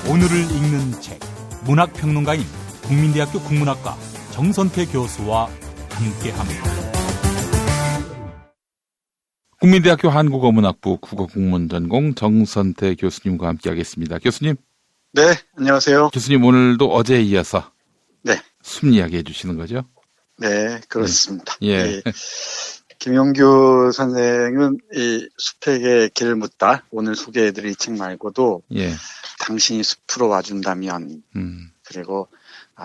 오늘을 읽는 책, 문학평론가인 국민대학교 국문학과 정선태 교수와 함께합니다. 국민대학교 한국어문학부 국어국문전공 정선태 교수님과 함께하겠습니다. 교수님. 네, 안녕하세요. 교수님, 오늘도 어제에 이어서 네. 숲 이야기 해주시는 거죠? 네, 그렇습니다. 예. 김용규 선생은 이 숲에게 길을 묻다, 오늘 소개해드릴 책 말고도 예. 당신이 숲으로 와준다면, 그리고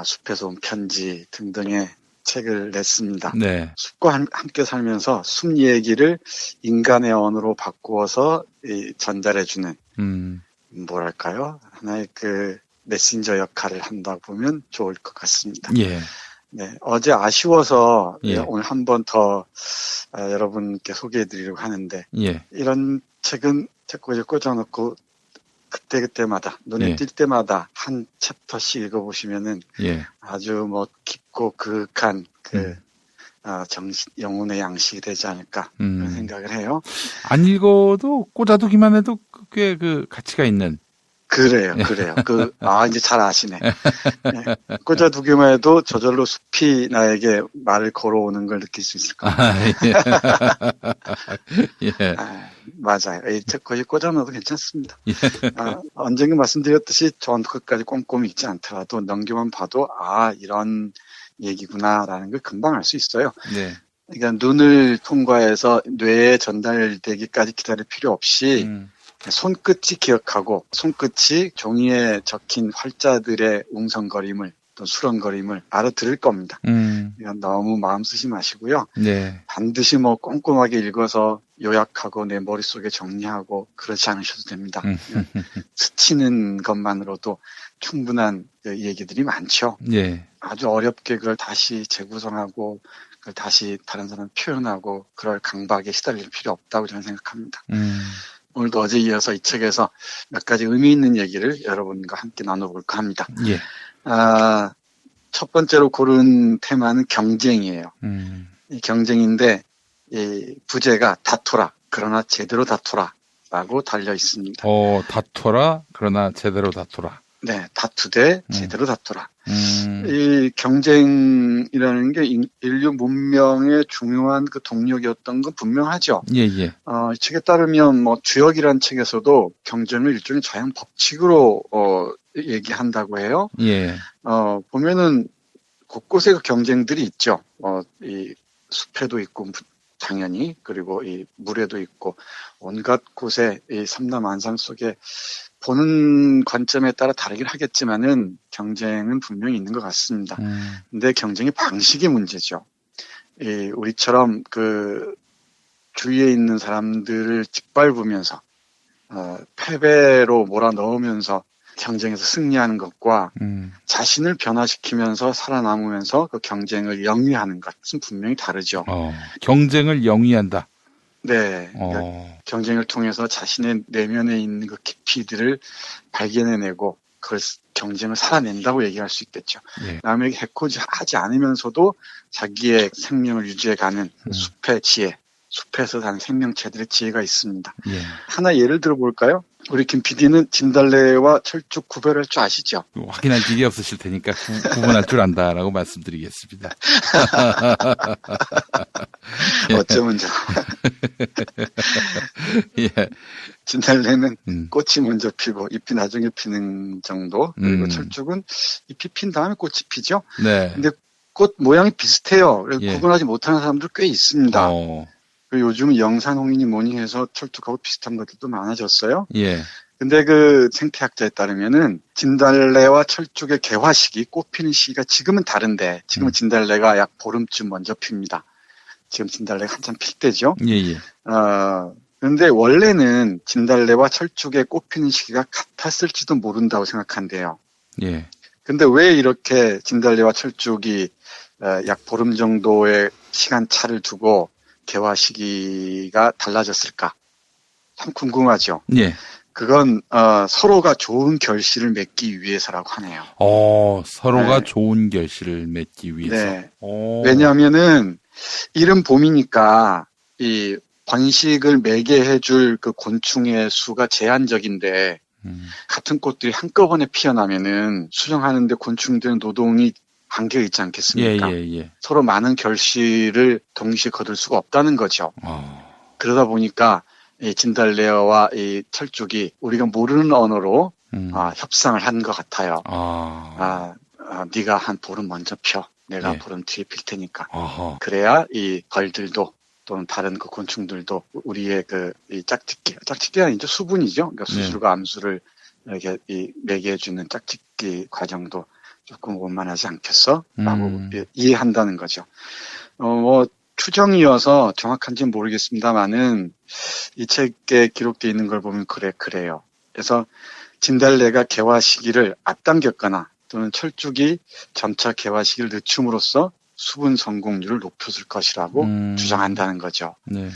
숲에서 온 편지 등등의 책을 냈습니다. 네. 숲과 함께 살면서 숲 얘기를 인간의 언어로 바꾸어서 전달해주는, 뭐랄까요? 하나의 그 메신저 역할을 한다고 보면 좋을 것 같습니다. 예. 네, 어제 아쉬워서 예. 오늘 한 번 더 여러분께 소개해드리려고 하는데, 예. 이런 책은 자꾸 이제 꽂아놓고 그때그때마다 눈에 예. 띌 때마다 한 챕터씩 읽어보시면은 예. 아주 뭐 깊고 그윽한 영혼의 양식이 되지 않을까 그런 생각을 해요. 안 읽어도 꽂아두기만 해도 꽤 그 가치가 있는. 그래요. 이제 잘 아시네. 네. 꽂아두기만 해도 저절로 숲이 나에게 말을 걸어오는 걸 느낄 수 있을 겁니다. 예. 맞아요. 이 책 거의 꽂아놔도 괜찮습니다. 예. 언젠가 말씀드렸듯이 저한테 끝까지 꼼꼼히 읽지 않더라도 넘겨만 봐도 이런 얘기구나라는 걸 금방 알 수 있어요. 네. 그러니까 눈을 통과해서 뇌에 전달되기까지 기다릴 필요 없이 손끝이 기억하고 손끝이 종이에 적힌 활자들의 웅성거림을 또 수렁거림을 알아들을 겁니다. 그러니까 너무 마음 쓰지 마시고요. 네. 반드시 뭐 꼼꼼하게 읽어서 요약하고 내 머릿속에 정리하고 그러지 않으셔도 됩니다. 스치는 것만으로도 충분한 얘기들이 많죠. 예. 아주 어렵게 그걸 다시 재구성하고 그걸 다시 다른 사람 표현하고 그럴 강박에 시달릴 필요 없다고 저는 생각합니다. 오늘도 어제 이어서 이 책에서 몇 가지 의미 있는 얘기를 여러분과 함께 나눠볼까 합니다. 예. 첫 번째로 고른 테마는 경쟁이에요. 이 경쟁인데, 이 부제가 다투라, 그러나 제대로 다투라라고 달려 있습니다. 다투라, 그러나 제대로 다투라. 네, 다투되 제대로 다투라. 이 경쟁이라는 게 인류 문명의 중요한 그 동력이었던 건 분명하죠. 예. 이 책에 따르면 뭐 주역이라는 책에서도 경쟁을 일종의 자연 법칙으로 얘기한다고 해요. 예. 보면은 곳곳에 그 경쟁들이 있죠. 이 숲에도 있고 당연히, 그리고 이 물에도 있고 온갖 곳에 이 삼라만상 속에 보는 관점에 따라 다르긴 하겠지만은 경쟁은 분명히 있는 것 같습니다. 근데 경쟁의 방식이 문제죠. 우리처럼 그 주위에 있는 사람들을 짓밟으면서 패배로 몰아넣으면서 경쟁에서 승리하는 것과 자신을 변화시키면서 살아남으면서 그 경쟁을 영위하는 것은 분명히 다르죠. 경쟁을 영위한다. 네. 그러니까 경쟁을 통해서 자신의 내면에 있는 그 깊이들을 발견해내고 그걸 경쟁을 살아낸다고 얘기할 수 있겠죠. 예. 남에게 해코지하지 않으면서도 자기의 생명을 유지해가는 숲의 지혜, 숲에서 사는 생명체들의 지혜가 있습니다. 예. 하나 예를 들어볼까요? 우리 김 PD는 진달래와 철쭉 구별할 줄 아시죠? 확인할 일이 없으실 테니까 구분할 줄 안다라고 말씀드리겠습니다. 어쩌면 예. 진달래는 꽃이 먼저 피고 잎이 나중에 피는 정도, 그리고 철쭉은 잎이 핀 다음에 꽃이 피죠. 네. 근데 꽃 모양이 비슷해요. 그래서 예. 구분하지 못하는 사람들 꽤 있습니다. 그리고 요즘은 영산홍이니 뭐니 해서 철쭉하고 비슷한 것들도 많아졌어요. 예. 근데 그 생태학자에 따르면은 진달래와 철쭉의 개화 시기, 꽃 피는 시기가 지금은 다른데, 지금은 진달래가 약 보름쯤 먼저 핍니다. 지금 진달래가 한참 필 때죠. 예. 그런데 원래는 진달래와 철쭉의 꽃 피는 시기가 같았을지도 모른다고 생각한대요. 예. 근데 왜 이렇게 진달래와 철쭉이 약 보름 정도의 시간 차를 두고 개화 시기가 달라졌을까? 참 궁금하죠. 예. 그건 서로가 좋은 결실을 맺기 위해서라고 하네요. 서로가 네. 좋은 결실을 맺기 위해서. 네. 왜냐하면은 이른 봄이니까 이 번식을 매게 해줄 그 곤충의 수가 제한적인데 같은 꽃들이 한꺼번에 피어나면은 수정하는데 곤충들의 노동이 한계가 있지 않겠습니까? 예. 서로 많은 결실을 동시에 거둘 수가 없다는 거죠. 그러다 보니까 이 진달래와 이 철쭉이 우리가 모르는 언어로 협상을 한 것 같아요. 네가 한 보름 먼저 펴. 내가 예. 보름 뒤에 필 테니까. 어허. 그래야 이 벌들도 또는 다른 그 곤충들도 우리의 이 짝짓기가 아니죠. 수분이죠. 그러니까 수술과 암수를 이렇게 매개해주는 짝짓기 과정도 조금 원만하지 않겠어? 라고 이해한다는 거죠. 추정이어서 정확한지는 모르겠습니다만은 이 책에 기록되어 있는 걸 보면 그래요. 그래서 진달래가 개화 시기를 앞당겼거나 또는 철쭉이 점차 개화 시기를 늦춤으로써 수분 성공률을 높였을 것이라고 주장한다는 거죠. 네.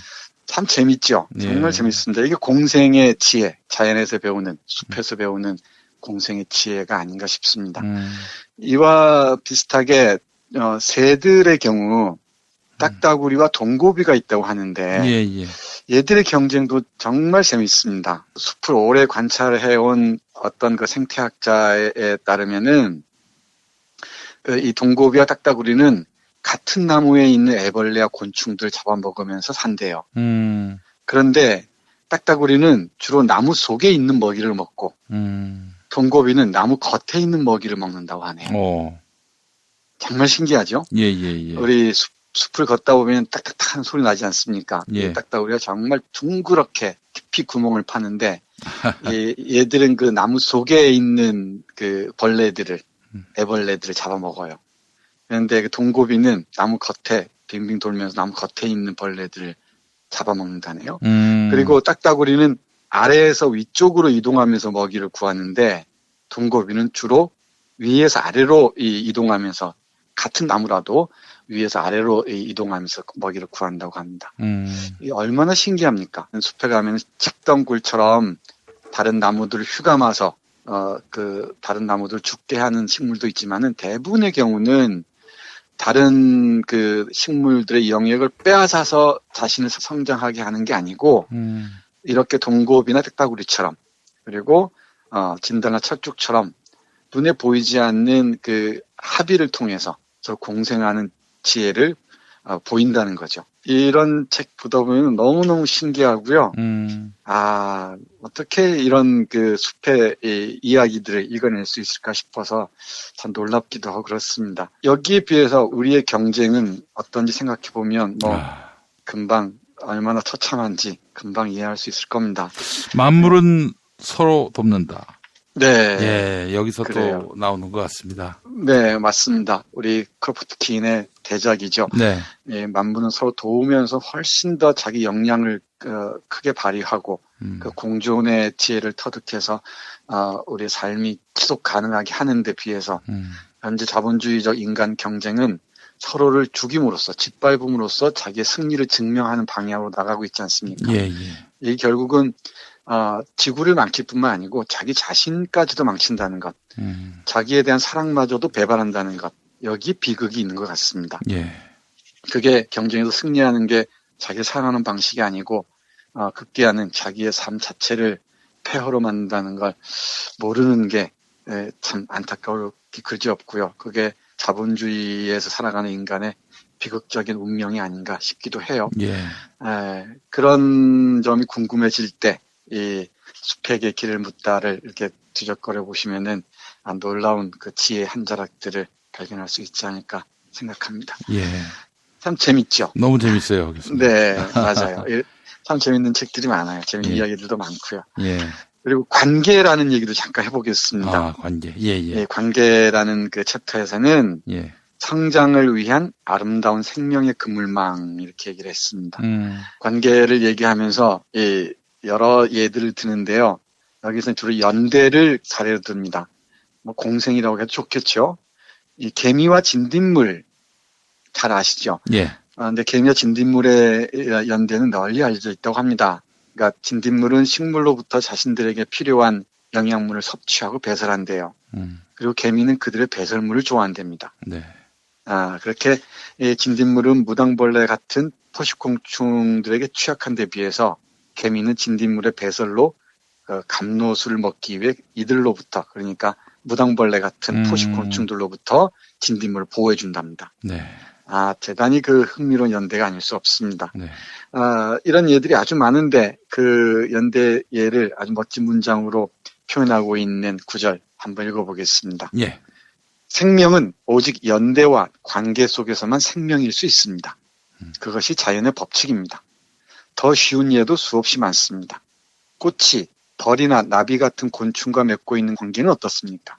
참 재밌죠. 정말 재밌습니다. 이게 공생의 지혜, 자연에서 배우는, 숲에서 배우는 공생의 지혜가 아닌가 싶습니다. 이와 비슷하게 새들의 경우 딱따구리와 동고비가 있다고 하는데 얘들의 경쟁도 정말 재밌습니다. 숲을 오래 관찰해온 어떤 그 생태학자에 따르면은 이 동고비와 딱따구리는 같은 나무에 있는 애벌레와 곤충들 잡아먹으면서 산대요. 그런데 딱따구리는 주로 나무 속에 있는 먹이를 먹고 동고비는 나무 겉에 있는 먹이를 먹는다고 하네요. 정말 신기하죠? 우리 숲을 걷다 보면 딱딱한 소리 나지 않습니까? 딱따구리가 정말 둥그렇게 깊이 구멍을 파는데 얘들은 그 나무 속에 있는 그 애벌레들을 잡아먹어요. 그런데 그 동고비는 나무 겉에 빙빙 돌면서 나무 겉에 있는 벌레들을 잡아먹는다네요. 그리고 딱따구리는 아래에서 위쪽으로 이동하면서 먹이를 구하는데 동고비는 주로 위에서 아래로 이동하면서 같은 나무라도 위에서 아래로 이동하면서 먹이를 구한다고 합니다. 이게 얼마나 신기합니까? 숲에 가면 칡덩굴처럼 다른 나무들을 휘감아서 다른 나무들 죽게 하는 식물도 있지만은 대부분의 경우는 다른 그 식물들의 영역을 빼앗아서 자신을 성장하게 하는 게 아니고 이렇게 동고비나 딱따구리처럼 그리고 진달래나 철쭉처럼 눈에 보이지 않는 그 합의를 통해서 서로 공생하는 지혜를 보인다는 거죠. 이런 책 보다 보면 너무너무 신기하고요. 어떻게 이런 그 숲의 이야기들을 읽어낼 수 있을까 싶어서 참 놀랍기도 하고 그렇습니다. 여기에 비해서 우리의 경쟁은 어떤지 생각해 보면 금방 얼마나 처참한지 금방 이해할 수 있을 겁니다. 만물은 서로 돕는다. 네. 여기서 그래요. 또 나오는 것 같습니다. 네, 맞습니다. 우리 크로프트킨의 대작이죠. 만물은 서로 도우면서 훨씬 더 자기 역량을 크게 발휘하고 그 공존의 지혜를 터득해서 우리의 삶이 지속 가능하게 하는 데 비해서 현재 자본주의적 인간 경쟁은 서로를 죽임으로써 짓밟음으로써 자기의 승리를 증명하는 방향으로 나가고 있지 않습니까? 이 결국은 지구를 망칠 뿐만 아니고 자기 자신까지도 망친다는 것, 자기에 대한 사랑마저도 배반한다는 것, 여기 비극이 있는 것 같습니다. 그게 경쟁에서 승리하는 게 자기를 사랑하는 방식이 아니고 극대화는 자기의 삶 자체를 폐허로 만든다는 걸 모르는 게 참 안타까울기 그지없고요. 그게 자본주의에서 살아가는 인간의 비극적인 운명이 아닌가 싶기도 해요. 그런 점이 궁금해질 때 이 숲에게 길을 묻다를 이렇게 뒤적거려 보시면은 놀라운 그 지혜의 한 자락들을 발견할 수 있지 않을까 생각합니다. 참 재밌죠? 너무 재밌어요. 네, 맞아요. 참 재밌는 책들이 많아요. 재밌는 이야기들도 많고요. 그리고 관계라는 얘기도 잠깐 해보겠습니다. 관계. 관계라는 그 챕터에서는 성장을 위한 아름다운 생명의 그물망 이렇게 얘기를 했습니다. 관계를 얘기하면서 여러 예들을 드는데요. 여기서는 주로 연대를 사례로 듭니다. 공생이라고 해도 좋겠죠. 이 개미와 진딧물 잘 아시죠? 근데 개미와 진딧물의 연대는 널리 알려져 있다고 합니다. 그러니까 진딧물은 식물로부터 자신들에게 필요한 영양분을 섭취하고 배설한대요. 그리고 개미는 그들의 배설물을 좋아한답니다. 그렇게 진딧물은 무당벌레 같은 포식곤충들에게 취약한 데 비해서 개미는 진딧물의 배설로 감노수를 먹기 위해 이들로부터, 그러니까 무당벌레 같은 포식곤충들로부터 진딧물을 보호해 준답니다. 네. 대단히 흥미로운 연대가 아닐 수 없습니다. 네. 이런 예들이 아주 많은데 그 연대 예를 아주 멋진 문장으로 표현하고 있는 구절 한번 읽어보겠습니다. 예. 생명은 오직 연대와 관계 속에서만 생명일 수 있습니다. 그것이 자연의 법칙입니다. 더 쉬운 예도 수없이 많습니다. 꽃이 벌이나 나비 같은 곤충과 맺고 있는 관계는 어떻습니까?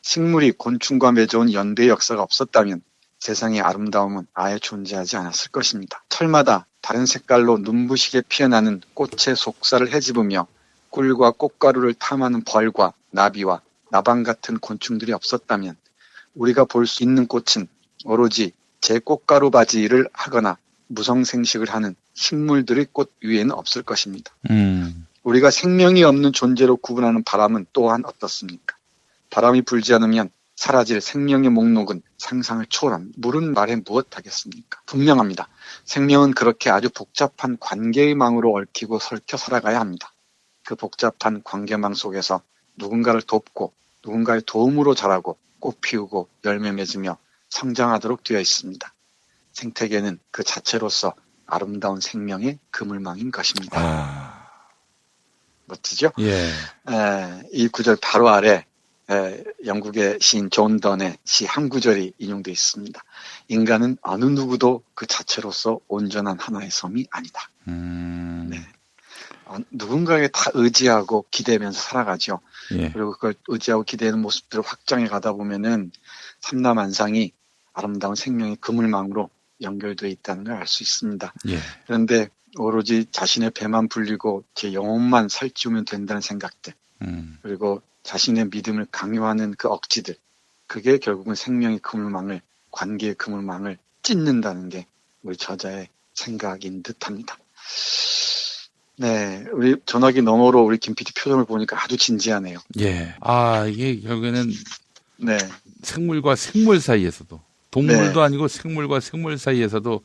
식물이 곤충과 맺어온 연대의 역사가 없었다면 세상의 아름다움은 아예 존재하지 않았을 것입니다. 철마다 다른 색깔로 눈부시게 피어나는 꽃의 속살을 헤집으며 꿀과 꽃가루를 탐하는 벌과 나비와 나방 같은 곤충들이 없었다면 우리가 볼 수 있는 꽃은 오로지 제 꽃가루 바지를 하거나 무성생식을 하는 식물들의 꽃 위에는 없을 것입니다. 우리가 생명이 없는 존재로 구분하는 바람은 또한 어떻습니까? 바람이 불지 않으면 사라질 생명의 목록은 상상을 초월합니다. 물은 말해 무엇하겠습니까? 분명합니다. 생명은 그렇게 아주 복잡한 관계의 망으로 얽히고 설켜 살아가야 합니다. 그 복잡한 관계망 속에서 누군가를 돕고 누군가의 도움으로 자라고 꽃 피우고 열매 맺으며 성장하도록 되어 있습니다. 생태계는 그 자체로서 아름다운 생명의 그물망인 것입니다. 멋지죠? 예. 이 구절 바로 아래 영국의 시인 존 던의 시 한 구절이 인용되어 있습니다. 인간은 어느 누구도 그 자체로서 온전한 하나의 섬이 아니다. 네. 누군가에게 다 의지하고 기대면서 살아가죠. 예. 그리고 그걸 의지하고 기대는 모습들을 확장해 가다 보면은 삼라만상이 아름다운 생명의 그물망으로 연결되어 있다는 걸 알 수 있습니다. 예. 그런데 오로지 자신의 배만 불리고 제 영혼만 살찌우면 된다는 생각들, 그리고 자신의 믿음을 강요하는 그 억지들, 그게 결국은 생명의 그물망을, 관계의 그물망을 찢는다는 게 우리 저자의 생각인 듯합니다. 네, 우리 전화기 너머로 우리 김 PD 표정을 보니까 아주 진지하네요. 예. 이게 결국에는 네, 생물과 생물 사이에서도, 동물도 네. 아니고 생물과 생물 사이에서도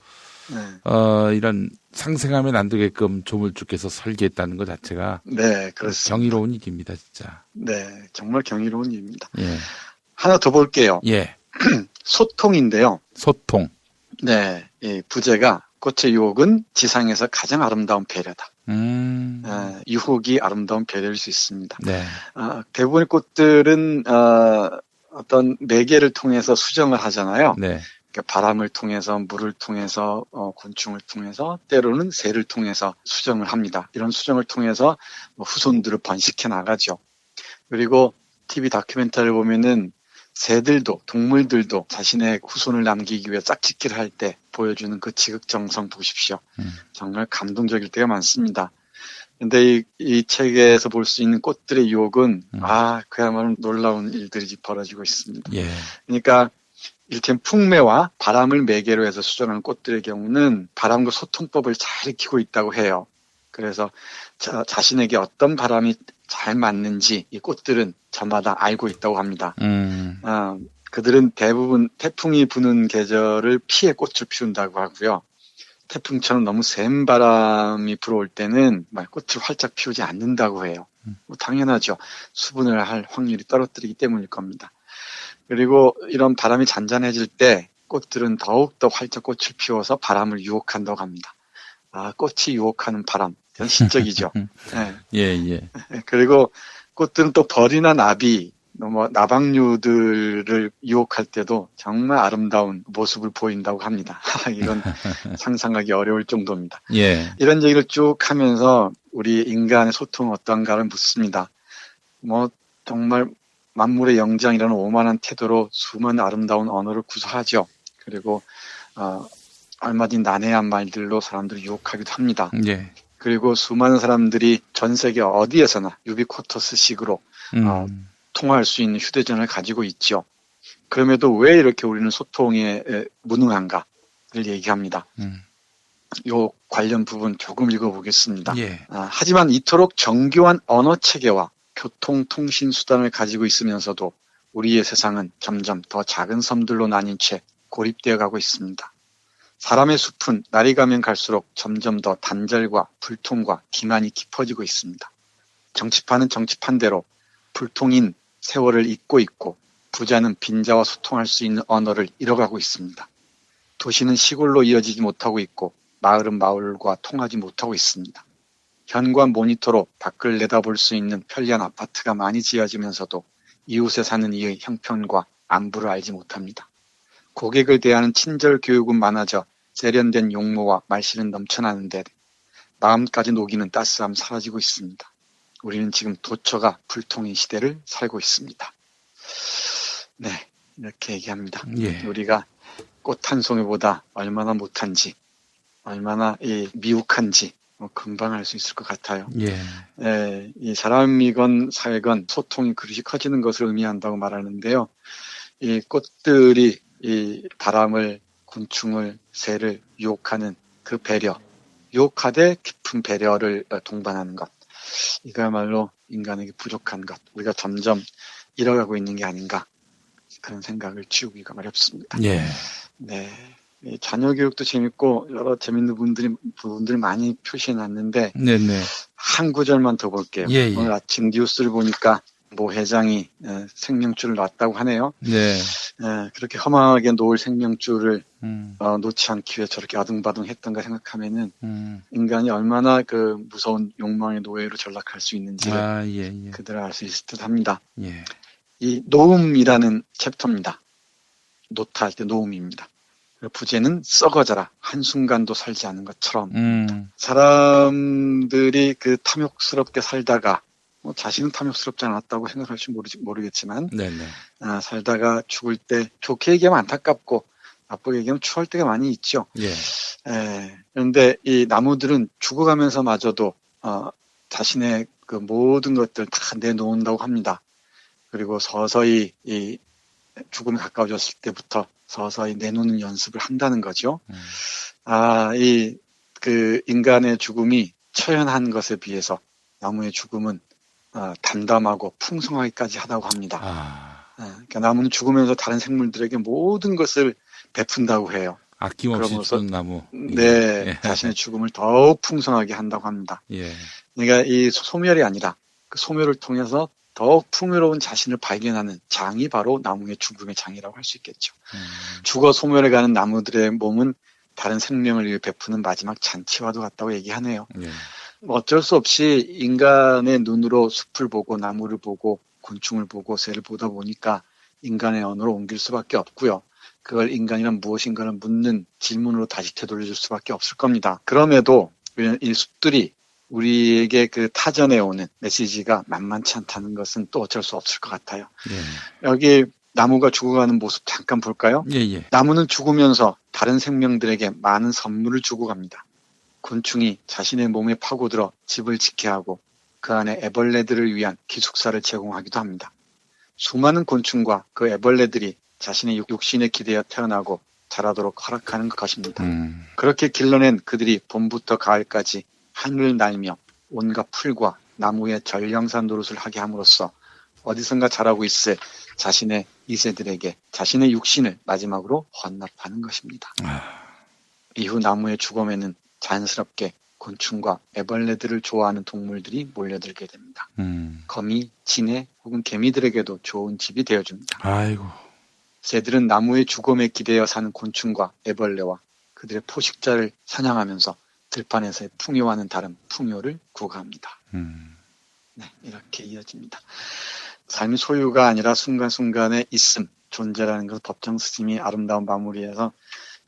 네, 이런 상생하면 안 되게끔 조물주께서 설계했다는 것 자체가 네, 그렇습니다. 경이로운 일입니다, 진짜. 네, 정말 경이로운 일입니다. 예. 하나 더 볼게요. 예. 소통인데요. 소통. 네, 이 부제가 꽃의 유혹은 지상에서 가장 아름다운 배려다. 유혹이 아름다운 배려일 수 있습니다. 네. 대부분의 꽃들은 어떤 매개를 통해서 수정을 하잖아요. 네. 그러니까 바람을 통해서, 물을 통해서, 곤충을 통해서, 때로는 새를 통해서 수정을 합니다. 이런 수정을 통해서 후손들을 번식해 나가죠. 그리고 TV 다큐멘터리를 보면은 새들도, 동물들도 자신의 후손을 남기기 위해 짝짓기를 할 때 보여주는 그 지극정성 보십시오. 정말 감동적일 때가 많습니다. 근데 이 책에서 볼 수 있는 꽃들의 유혹은, 그야말로 놀라운 일들이 벌어지고 있습니다. 예. 그러니까, 이를테면 풍매와 바람을 매개로 해서 수정하는 꽃들의 경우는 바람과 소통법을 잘 익히고 있다고 해요. 그래서 자신에게 어떤 바람이 잘 맞는지 이 꽃들은 저마다 알고 있다고 합니다. 그들은 대부분 태풍이 부는 계절을 피해 꽃을 피운다고 하고요. 태풍처럼 너무 센 바람이 불어올 때는 꽃을 활짝 피우지 않는다고 해요. 당연하죠. 수분을 할 확률이 떨어뜨리기 때문일 겁니다. 그리고 이런 바람이 잔잔해질 때 꽃들은 더욱더 활짝 꽃을 피워서 바람을 유혹한다고 합니다. 꽃이 유혹하는 바람. 이건 시적이죠. 네. 예. 그리고 꽃들은 또 벌이나 나비, 나방류들을 유혹할 때도 정말 아름다운 모습을 보인다고 합니다. 이건 상상하기 어려울 정도입니다. 예. 이런 얘기를 쭉 하면서 우리 인간의 소통은 어떤가를 묻습니다. 정말 만물의 영장이라는 오만한 태도로 수많은 아름다운 언어를 구사하죠. 그리고 얼마든지 난해한 말들로 사람들을 유혹하기도 합니다. 예. 그리고 수많은 사람들이 전 세계 어디에서나 유비쿼터스식으로 통화할 수 있는 휴대전화를 가지고 있죠. 그럼에도 왜 이렇게 우리는 소통에 무능한가를 얘기합니다. 요 관련 부분 조금 읽어보겠습니다. 예. 하지만 이토록 정교한 언어 체계와 교통통신 수단을 가지고 있으면서도 우리의 세상은 점점 더 작은 섬들로 나뉜 채 고립되어 가고 있습니다. 사람의 숲은 날이 가면 갈수록 점점 더 단절과 불통과 기만이 깊어지고 있습니다. 정치판은 정치판대로 불통인 세월을 잇고 있고 부자는 빈자와 소통할 수 있는 언어를 잃어가고 있습니다. 도시는 시골로 이어지지 못하고 있고 마을은 마을과 통하지 못하고 있습니다. 현관 모니터로 밖을 내다볼 수 있는 편리한 아파트가 많이 지어지면서도 이웃에 사는 이의 형편과 안부를 알지 못합니다. 고객을 대하는 친절 교육은 많아져 세련된 용모와 말씨는 넘쳐나는데 마음까지 녹이는 따스함 사라지고 있습니다. 우리는 지금 도처가 불통인 시대를 살고 있습니다. 네, 이렇게 얘기합니다. 예. 우리가 꽃 한 송이보다 얼마나 못한지, 얼마나 미혹한지 금방 알 수 있을 것 같아요. 예. 이 사람이건 사회건 소통이 그릇이 커지는 것을 의미한다고 말하는데요. 이 꽃들이 이 바람을, 곤충을, 새를 유혹하는 그 배려, 유혹하되 깊은 배려를 동반하는 것. 이거야말로 인간에게 부족한 것. 우리가 점점 잃어가고 있는 게 아닌가. 그런 생각을 지우기가 어렵습니다. 예. 네. 이 자녀 교육도 재밌고 여러 재밌는 부분들이 많이 표시해놨는데 네네. 한 구절만 더 볼게요. 예. 오늘 아침 뉴스를 보니까 모 회장이 생명줄을 놨다고 하네요. 네. 그렇게 허망하게 놓을 생명줄을 음. 놓지 않기 위해 저렇게 아둥바둥했던가 생각하면은 음. 인간이 얼마나 그 무서운 욕망의 노예로 전락할 수 있는지를 아, 예. 그들 알 수 있을 듯합니다. 예. 이 노음이라는 챕터입니다. 노타 할 때 노음입니다. 부제는 썩어져라. 한순간도 살지 않은 것처럼. 사람들이 그 탐욕스럽게 살다가 자신은 탐욕스럽지 않았다고 생각할지 모르겠지만 네네. 살다가 죽을 때 좋게 얘기하면 안타깝고 나쁘게 얘기하면 추할 때가 많이 있죠. 예. 그런데 이 나무들은 죽어가면서마저도 자신의 그 모든 것들 다 내놓는다고 합니다. 그리고 서서히 이 죽음이 가까워졌을 때부터 서서히 내놓는 연습을 한다는 거죠. 그 인간의 죽음이 처연한 것에 비해서 나무의 죽음은 담담하고 풍성하기까지 하다고 합니다. 그러니까 나무는 죽으면서 다른 생물들에게 모든 것을 베푼다고 해요. 아낌없이 주는 나무. 네, 예. 자신의 죽음을 더욱 풍성하게 한다고 합니다. 예. 그러니까 이 소멸이 아니라 그 소멸을 통해서 더욱 풍요로운 자신을 발견하는 장이 바로 나무의 죽음의 장이라고 할 수 있겠죠. 죽어 소멸해가는 나무들의 몸은 다른 생명을 위해 베푸는 마지막 잔치와도 같다고 얘기하네요. 예. 어쩔 수 없이 인간의 눈으로 숲을 보고 나무를 보고 곤충을 보고 새를 보다 보니까 인간의 언어로 옮길 수밖에 없고요. 그걸 인간이란 무엇인가를 묻는 질문으로 다시 되돌려줄 수밖에 없을 겁니다. 그럼에도 이 숲들이 우리에게 그 타전에 오는 메시지가 만만치 않다는 것은 또 어쩔 수 없을 것 같아요. 예. 여기 나무가 죽어가는 모습 잠깐 볼까요? 예. 나무는 죽으면서 다른 생명들에게 많은 선물을 주고 갑니다. 곤충이 자신의 몸에 파고들어 집을 짓게 하고 그 안에 애벌레들을 위한 기숙사를 제공하기도 합니다. 수많은 곤충과 그 애벌레들이 자신의 육신에 기대어 태어나고 자라도록 허락하는 것입니다. 그렇게 길러낸 그들이 봄부터 가을까지 하늘을 날며 온갖 풀과 나무의 전령산 노릇을 하게 함으로써 어디선가 자라고 있을 자신의 이세들에게 자신의 육신을 마지막으로 헌납하는 것입니다. 이후 나무의 죽음에는 자연스럽게 곤충과 애벌레들을 좋아하는 동물들이 몰려들게 됩니다. 거미, 진해 혹은 개미들에게도 좋은 집이 되어줍니다. 아이고. 새들은 나무의 죽음에 기대어 사는 곤충과 애벌레와 그들의 포식자를 사냥하면서 들판에서의 풍요와는 다른 풍요를 구가합니다. 네, 이렇게 이어집니다. 삶이 소유가 아니라 순간순간의 있음, 존재라는 것을 법정 스님이 아름다운 마무리에서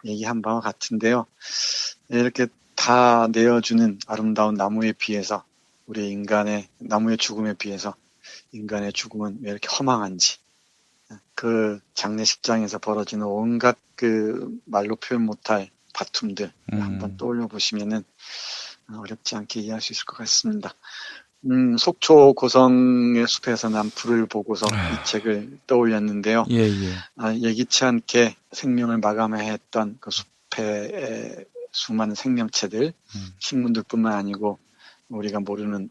얘기한 바와 같은데요. 이렇게 다 내어주는 아름다운 나무에 비해서 우리 인간의 나무의 죽음에 비해서 인간의 죽음은 왜 이렇게 허망한지 그 장례식장에서 벌어지는 온갖 그 말로 표현 못할 다툼들 한번 떠올려 보시면은 어렵지 않게 이해할 수 있을 것 같습니다. 속초 고성의 숲에서 난 불을 보고서 이 책을 떠올렸는데요. 예. 예기치 않게 생명을 마감했던 그 숲의 수많은 생명체들, 식물들뿐만 아니고 우리가 모르는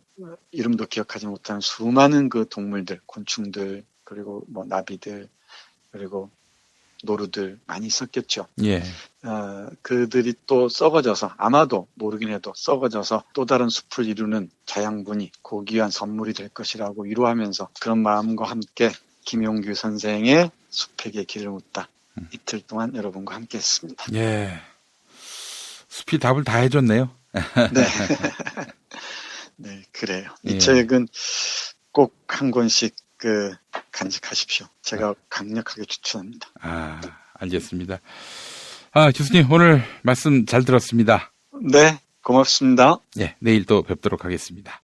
이름도 기억하지 못하는 수많은 그 동물들, 곤충들, 그리고 뭐 나비들, 그리고 노루들 많이 있었겠죠. 예. 그들이 또 썩어져서 아마도 모르긴 해도 썩어져서 또 다른 숲을 이루는 자양분이 고귀한 선물이 될 것이라고 위로하면서 그런 마음과 함께 김용규 선생의 숲에게 길을 묻다. 이틀 동안 여러분과 함께 했습니다. 예. 숲이 답을 다 해줬네요. 네. 네, 그래요. 예. 이 책은 꼭 한 권씩 간직하십시오. 제가 강력하게 추천합니다. 알겠습니다. 교수님, 오늘 말씀 잘 들었습니다. 네, 고맙습니다. 예, 내일 또 뵙도록 하겠습니다.